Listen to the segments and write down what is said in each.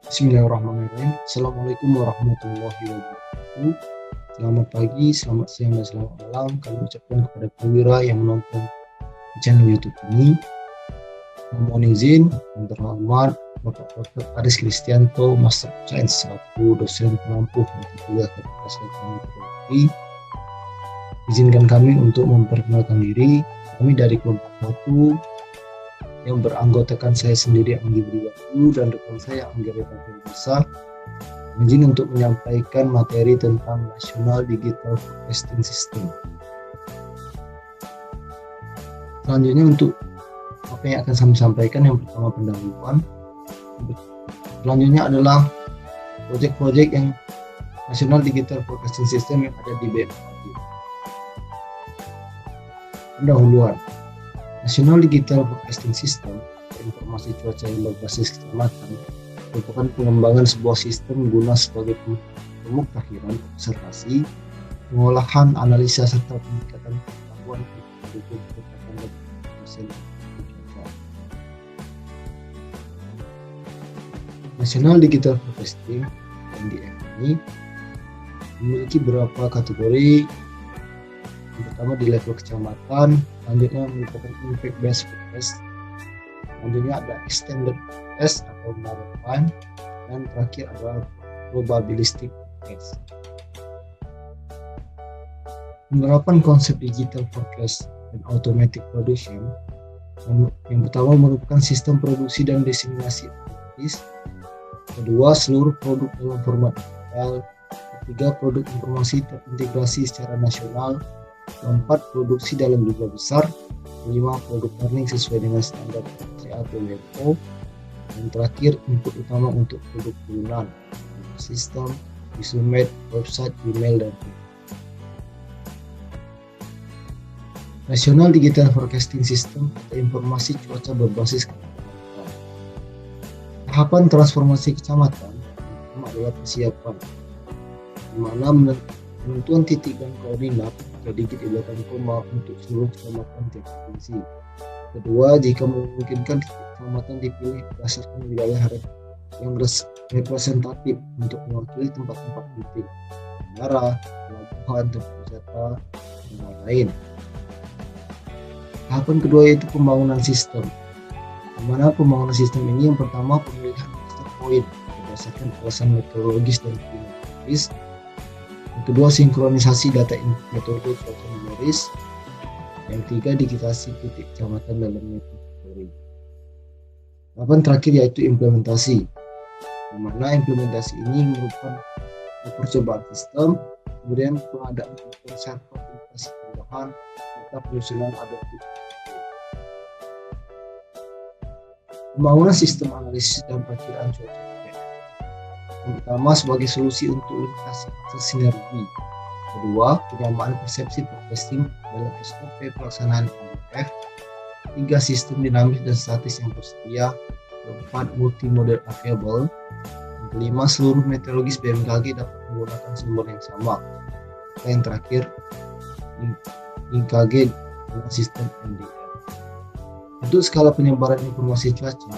Bismillahirrahmanirrahim. Assalamualaikum warahmatullahi wabarakatuh. Selamat pagi, selamat siang, dan selamat malam kami ucapkan kepada perwira yang menonton channel YouTube ini. Mohon izin yang terhormat Bapak Dr. Aris Kristianto, Master of Science selaku dosen pengampu mata kuliah Fakultas Teknologi. Izinkan kami untuk memperkenalkan diri. Kami dari kelompok 1 yang beranggotakan saya sendiri Anggi Briwadu dan rekan saya Anggi Rita. Izin untuk menyampaikan materi tentang National Digital Forecasting System. Selanjutnya untuk apa yang akan saya sampaikan, yang pertama pendahuluan. Selanjutnya adalah proyek-proyek yang National Digital Forecasting System yang ada di BMKG. Pendahuluan. National Digital Forecasting System, informasi cuaca yang berbasis kecamatan, merupakan pengembangan sebuah sistem guna sebagai pemuktahiran observasi, pengolahan, analisa, serta peningkatan pengetahuan untuk peningkatan dosen cuaca. National Digital Forecasting (NDF) ini memiliki beberapa kategori. Yang pertama di level kecamatan, selanjutnya merupakan impact based forecast, selanjutnya ada extended forecast atau maritime, dan terakhir adalah probabilistic forecast. Penerapan konsep digital forecast dan automatic production, yang pertama merupakan sistem produksi dan diseminasi otomatis, kedua seluruh produk dalam format digital, ketiga produk informasi terintegrasi secara nasional, keempat produksi dalam jumlah besar, kelima produk learning sesuai dengan standar atau WHO, dan terakhir input utama untuk produk turunan, sistem, resume, website, email, dan National Digital Forecasting System atau informasi cuaca berbasis kecamatan. Tahapan transformasi kecamatan pertama adalah persiapan, di mana penentuan titik dan koordinat digit di belakang koma untuk seluruh kecamatan tiap provinsi. Kedua, jika memungkinkan titik kecamatan dipilih berdasarkan wilayah yang representatif untuk mewakili tempat-tempat penting, bandara, pelabuhan, tempat wisata, dan lain-lain. Tahapan kedua yaitu pembangunan sistem, di mana pembangunan sistem ini yang pertama pemilihan master point berdasarkan alasan meteorologis dan klimatis. Yang kedua, sinkronisasi data metode cuaca numeris. Yang ketiga, digitasi titik kecamatan dalam metode. Tahapan terakhir yaitu implementasi, di mana implementasi ini merupakan percobaan sistem, kemudian pengadaan server aplikasi tambahan, serta penyusunan adaptif. Pembangunan sistem analisis dan perakiraan cuaca. Yang pertama, sebagai solusi untuk lintas sinergi. Kedua, penyamaan persepsi forecasting dalam SOP pelaksanaan NDF. Tiga, sistem dinamis dan statis yang tersedia. Keempat, multi-model available. Yang kelima, seluruh meteorologis BMKG dapat menggunakan sumber yang sama. Dan yang terakhir, BMKG dengan sistem NDF. Untuk skala penyebaran informasi cuaca,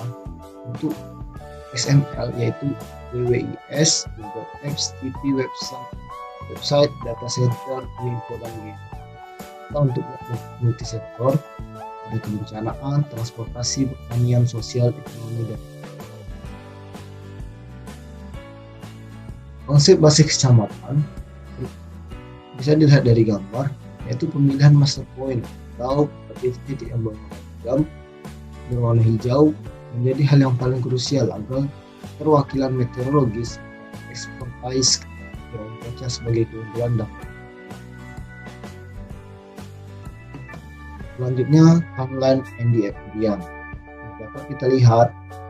untuk XML yaitu WWIS, Google Apps, TV, website, data center, info, dan game. Untuk multisektor, ada kebencanaan, transportasi, pertanian, sosial, ekonomi, dan konsep basis kecamatan bisa dilihat dari gambar, yaitu pemilihan master point atau titik yang berwarna hijau menjadi hal yang paling krusial agar perwakilan meteorologis expertise cuaca sebagai keunggulan dapat. Selanjutnya, timeline NDF harian. Dapat kita lihat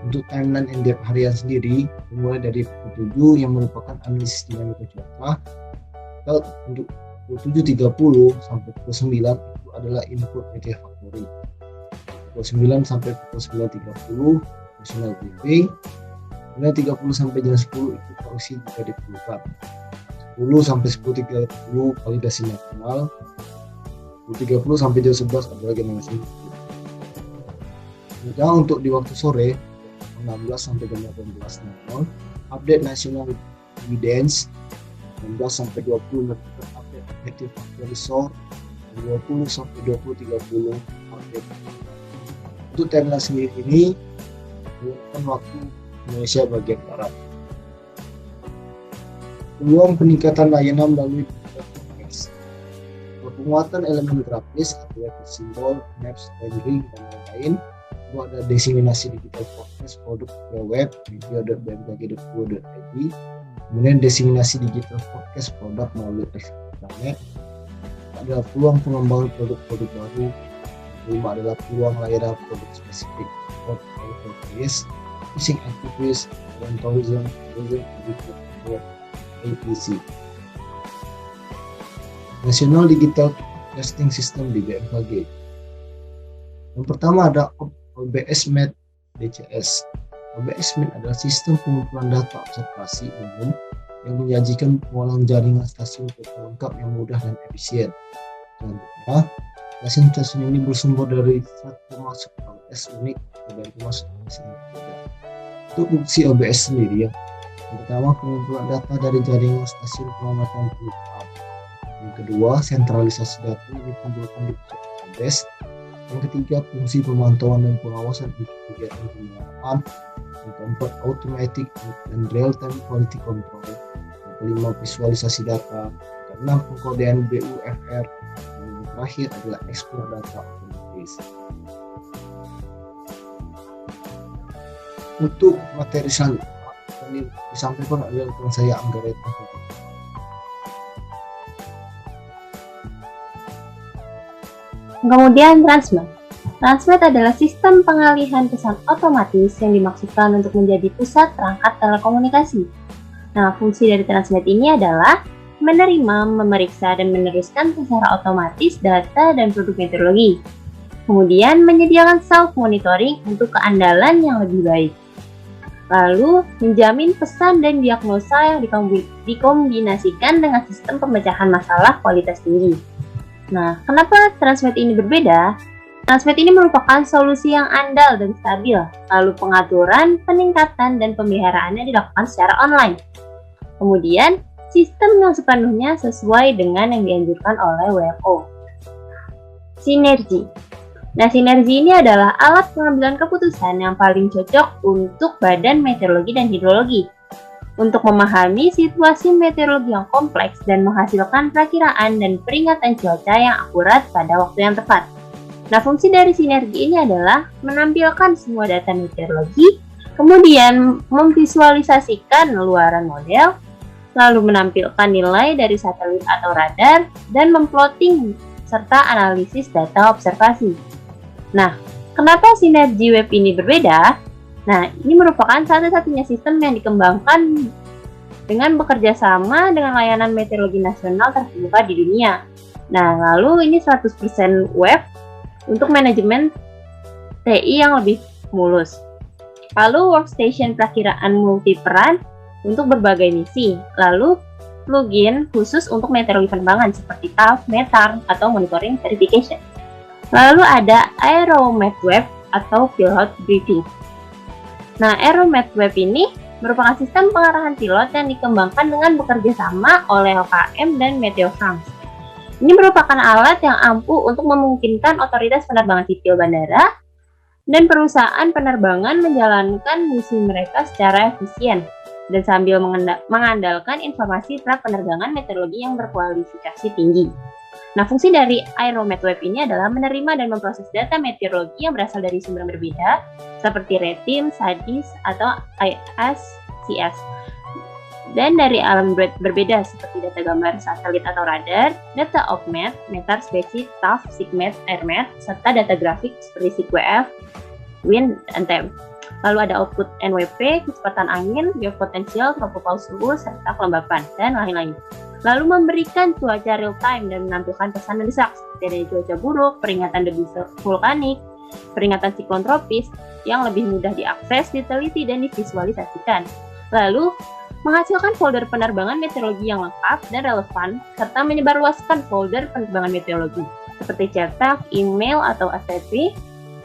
untuk timeline NDF harian sendiri dimulai dari pukul 7 yang merupakan analisis dinamika cuaca, atau untuk pukul 7.30 sampai pukul 9 itu adalah input media factory. Pukul 9 sampai pukul 9.30 national briefing. Kemudian 30 sampai jam 10 itu koreksi jika diperlukan. 10 sampai 10.30 validasi nasional. 10.30 sampai jam 11 adalah generasi. Kemudian untuk di waktu sore 16 sampai jam 18.00, update national evidence 16 sampai 20 update active factory resource, 20 sampai 20.30 update. Untuk timeline sendiri ini menggunakan waktu Indonesia bagian barat. Peluang peningkatan layanan melalui podcast. Penguatan elemen grafis, artikel simbol, maps, rendering, dan lain-lain. Kedua ada diseminasi digital podcast produk via web, media.bmkg.go.id. Kemudian diseminasi digital podcast produk melalui internet. Ada peluang pengembangan produk-produk baru. Kelima adalah peluang layanan produk spesifik, fishing activities, dan tourism, APC. National Digital Testing System di BMKG. Yang pertama ada OBSMed DCS. OBSMed adalah sistem pengumpulan data observasi umum yang menyajikan pengolahan jaringan stasiun lengkap yang mudah dan efisien. Contohnya, stasiun-stasiun ini bersumber dari satu masuk OBS unik dan masuk OBS yang berbeda. Untuk fungsi OBS sendiri, yang pertama pengumpulan data dari jaringan stasiun pengamatan penumpang. Yang kedua, sentralisasi data yang dikumpulkan di pusat OBS. Yang ketiga, fungsi pemantauan dan pengawasan untuk kegiatan penggunaan. Yang keempat, automatic and real-time quality control. Yang kelima, visualisasi data. Yang keenam, pengkodean BUFR. Yang terakhir adalah explore data otomatis. Untuk materi selanjutnya ini disampaikan oleh rekan saya Anggareta. Kemudian Transmed. Transmed adalah sistem pengalihan pesan otomatis yang dimaksudkan untuk menjadi pusat perangkat telekomunikasi. Nah, fungsi dari Transmed ini adalah menerima, memeriksa, dan meneruskan secara otomatis data dan produk meteorologi. Kemudian menyediakan self-monitoring untuk keandalan yang lebih baik. Lalu, menjamin pesan dan diagnosa yang dikombinasikan dengan sistem pemecahan masalah kualitas tinggi. Nah, kenapa Transmed ini berbeda? Transmed ini merupakan solusi yang andal dan stabil. Lalu pengaturan, peningkatan, dan pemeliharaannya dilakukan secara online. Kemudian, sistem yang sepenuhnya sesuai dengan yang dianjurkan oleh WHO. Sinergi. Nah, sinergi ini adalah alat pengambilan keputusan yang paling cocok untuk Badan Meteorologi dan Hidrologi untuk memahami situasi meteorologi yang kompleks dan menghasilkan perakiraan dan peringatan cuaca yang akurat pada waktu yang tepat. Nah, fungsi dari sinergi ini adalah menampilkan semua data meteorologi, kemudian memvisualisasikan luaran model, lalu menampilkan nilai dari satelit atau radar, dan memplotting serta analisis data observasi. Nah, kenapa sinergi web ini berbeda? Nah, ini merupakan satu-satunya sistem yang dikembangkan dengan bekerja sama dengan layanan meteorologi nasional terbuka di dunia. Nah, lalu ini 100% web untuk manajemen TI yang lebih mulus. Lalu workstation perakiraan multiperan untuk berbagai misi. Lalu plugin khusus untuk meteorologi penerbangan seperti TAF, METAR, atau monitoring verification. Lalu ada AeroMedWeb atau pilot briefing. Nah, AeroMedWeb ini merupakan sistem pengarahan pilot yang dikembangkan dengan bekerja sama oleh OKM dan Meteo France. Ini merupakan alat yang ampuh untuk memungkinkan otoritas penerbangan sipil bandara dan perusahaan penerbangan menjalankan misi mereka secara efisien dan sambil mengandalkan informasi penerbangan meteorologi yang berkualifikasi tinggi. Nah, fungsi dari AeroMedWeb ini adalah menerima dan memproses data meteorologi yang berasal dari sumber yang berbeda, seperti RETIM, SADIS, atau ISCS, dan dari alam berbeda seperti data gambar satelit atau radar, data OPMET, METAR, SPECI, TAF, SIGMET, AIRMET, serta data grafik seperti SIGWF, WIN, dan TEM. Lalu ada output NWP, kecepatan angin, geopotensial, tropopause suhu, serta kelembapan, dan lain-lain. Lalu memberikan cuaca real time dan menampilkan pesan mendesak seperti adanya cuaca buruk, peringatan debu vulkanik, peringatan siklon tropis yang lebih mudah diakses, diteliti, dan divisualisasikan. Lalu menghasilkan folder penerbangan meteorologi yang lengkap dan relevan, serta menyebarluaskan folder penerbangan meteorologi seperti cetak, email, atau FTP,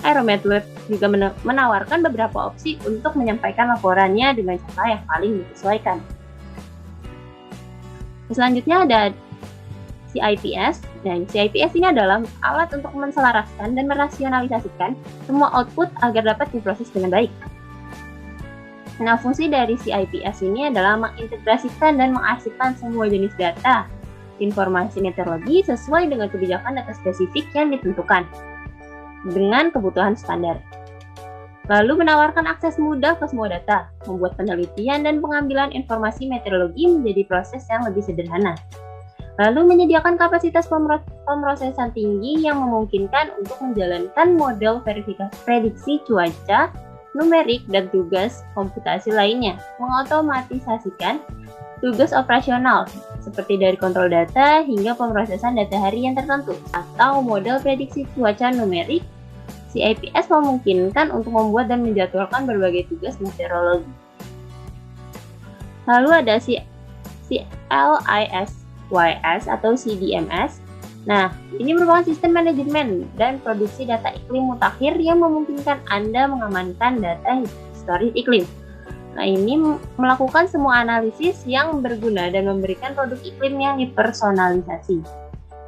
Aerometeorologi juga menawarkan beberapa opsi untuk menyampaikan laporannya dengan cara yang paling disesuaikan. Selanjutnya ada CIPS. Dan CIPS ini adalah alat untuk menselaraskan dan merasionalisasikan semua output agar dapat diproses dengan baik. Nah, fungsi dari CIPS ini adalah mengintegrasikan dan mengarsipkan semua jenis data informasi meteorologi sesuai dengan kebijakan data spesifik yang ditentukan dengan kebutuhan standar. Lalu menawarkan akses mudah ke semua data, membuat penelitian dan pengambilan informasi meteorologi menjadi proses yang lebih sederhana. Lalu menyediakan kapasitas pemrosesan tinggi yang memungkinkan untuk menjalankan model verifikasi prediksi cuaca, numerik, dan tugas komputasi lainnya, mengotomatisasikan tugas operasional seperti dari kontrol data hingga pemrosesan data harian tertentu atau model prediksi cuaca numerik. CIPS memungkinkan untuk membuat dan menjadwalkan berbagai tugas meteorologi. Lalu ada CLISYS atau CDMS. Nah, ini merupakan sistem manajemen dan produksi data iklim mutakhir yang memungkinkan Anda mengamankan data historis iklim. Nah, ini melakukan semua analisis yang berguna dan memberikan produk iklim yang dipersonalisasi.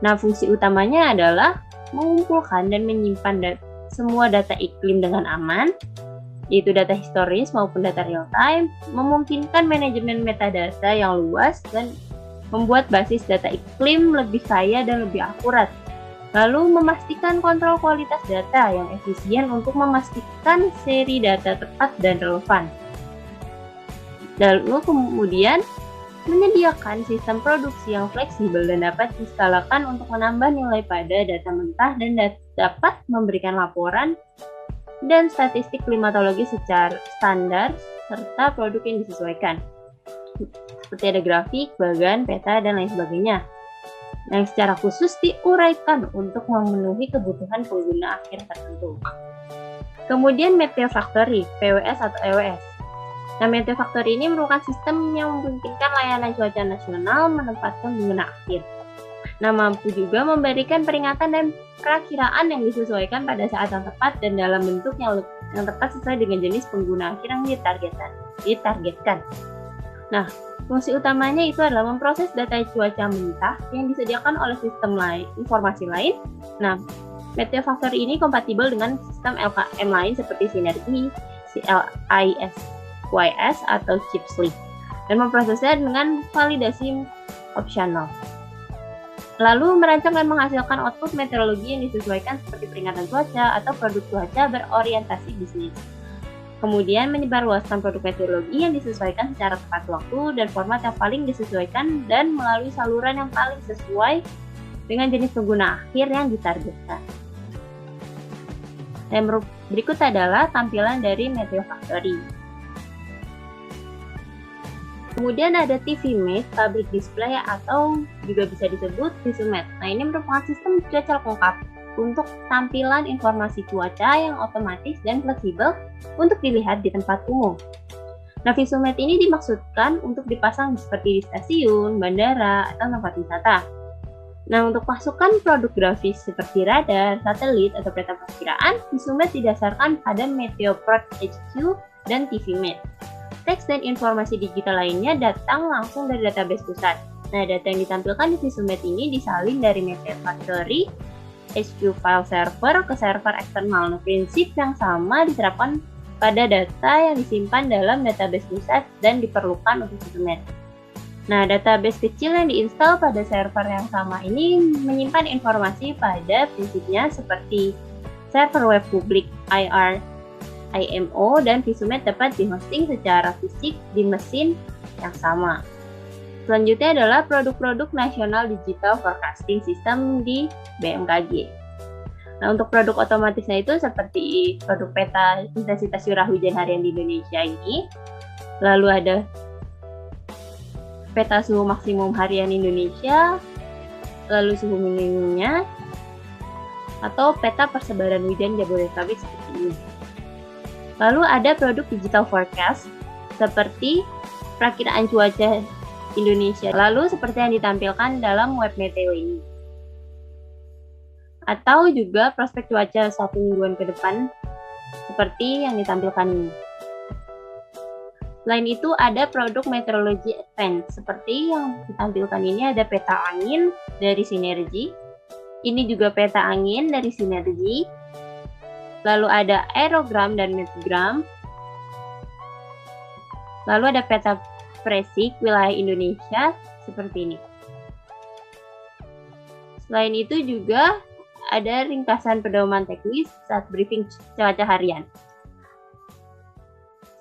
Nah, fungsi utamanya adalah mengumpulkan dan menyimpan semua data iklim dengan aman, yaitu data historis maupun data real time, memungkinkan manajemen metadata yang luas dan membuat basis data iklim lebih kaya dan lebih akurat. Lalu memastikan kontrol kualitas data yang efisien untuk memastikan seri data tepat dan relevan. Lalu kemudian menyediakan sistem produksi yang fleksibel dan dapat diskalakan untuk menambah nilai pada data mentah dan dapat memberikan laporan dan statistik klimatologi secara standar serta produk yang disesuaikan. Seperti ada grafik, bagan, peta, dan lain sebagainya. Yang secara khusus diuraikan untuk memenuhi kebutuhan pengguna akhir tertentu. Kemudian Meteo Factory, PWS atau EWS. Nah, Meteo Factory ini merupakan sistem yang memungkinkan layanan cuaca nasional menempatkan pengguna akhir. Nah, mampu juga memberikan peringatan dan perakiraan yang disesuaikan pada saat yang tepat dan dalam bentuk yang tepat sesuai dengan jenis pengguna akhir yang ditargetkan. Nah, fungsi utamanya itu adalah memproses data cuaca mentah yang disediakan oleh sistem informasi lain. Nah, Meteo Factory ini kompatibel dengan sistem LKM lain seperti Sinergi, CLISYS atau ChipSleep dan memprosesnya dengan validasi opsional. Lalu merancang dan menghasilkan output meteorologi yang disesuaikan seperti peringatan cuaca atau produk cuaca berorientasi bisnis. Kemudian menyebarluaskan produk meteorologi yang disesuaikan secara tepat waktu dan format yang paling disesuaikan dan melalui saluran yang paling sesuai dengan jenis pengguna akhir yang ditargetkan. Dan berikut adalah tampilan dari Meteo Factory. Kemudian ada TVMate, Public Display atau juga bisa disebut Visumet. Nah, ini merupakan sistem cuaca lengkap untuk tampilan informasi cuaca yang otomatis dan fleksibel untuk dilihat di tempat umum. Nah, Visumet ini dimaksudkan untuk dipasang seperti di stasiun, bandara, atau tempat wisata. Nah, untuk pasukan produk grafis seperti radar, satelit, atau peta perkiraan, Visumet didasarkan pada Meteoprod HQ dan TVMate. Teks dan informasi digital lainnya datang langsung dari database pusat. Nah, data yang ditampilkan di Visumet ini disalin dari Meteo Factory HQ file server ke server eksternal. Nah, prinsip yang sama diterapkan pada data yang disimpan dalam database pusat dan diperlukan untuk Visumet. Nah, database kecil yang diinstal pada server yang sama ini menyimpan informasi pada prinsipnya seperti server web publik IMO dan Visumet dapat dihosting secara fisik di mesin yang sama. Selanjutnya adalah produk-produk nasional digital forecasting system di BMKG. Nah, untuk produk otomatisnya itu seperti produk peta intensitas curah hujan harian di Indonesia ini. Lalu ada peta suhu maksimum harian Indonesia, lalu suhu minimumnya, atau peta persebaran hujan Jabodetabek seperti ini. Lalu ada produk digital forecast seperti perakiraan cuaca Indonesia. Lalu seperti yang ditampilkan dalam web Meteo ini. atau juga prospek cuaca 1 mingguan ke depan seperti yang ditampilkan ini. Selain itu ada produk meteorologi advance seperti yang ditampilkan ini, ada peta angin dari Sinergi. Ini juga peta angin dari Sinergi. Lalu ada aerogram dan meteogram. Lalu ada peta presik wilayah Indonesia seperti ini. Selain itu juga ada ringkasan pedoman teknis saat briefing cuaca harian.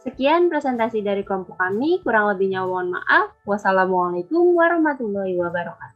Sekian presentasi dari kelompok kami, kurang lebihnya mohon maaf. Wassalamualaikum warahmatullahi wabarakatuh.